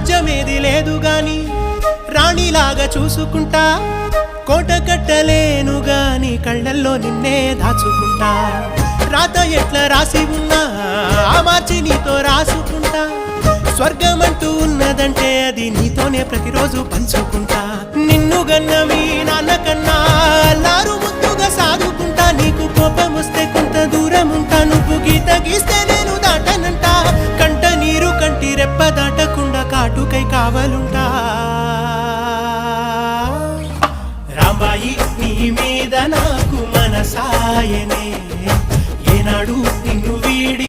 రాజ్యమేది లేదు గాని రాణిలాగా చూసుకుంటా, కోట కట్టలేను గాని కళ్ళల్లో నిన్నే దాచుకుంటా. రాత ఎట్లా రాసి ఉన్నా ఆ మార్చి నీతో రాసుకుంటా. స్వర్గమంటూ ఉన్నదంటే అది నీతోనే ప్రతిరోజు పంచుకుంటా. నిన్ను గన్న మీ నాన్న కన్నా అల్లారు ముద్దుగా సాదుకుంటా. నీకు కోపం వస్తే కొంత దూరం ఉంటా, నువ్వు గీత గీస్తే నేను దాటనంట. కంట నీరు కంటి రెప్ప దాటకుండా కాటుకై కావలుంటా. రాంబాయి నీ మీద నాకు మనసాయనే,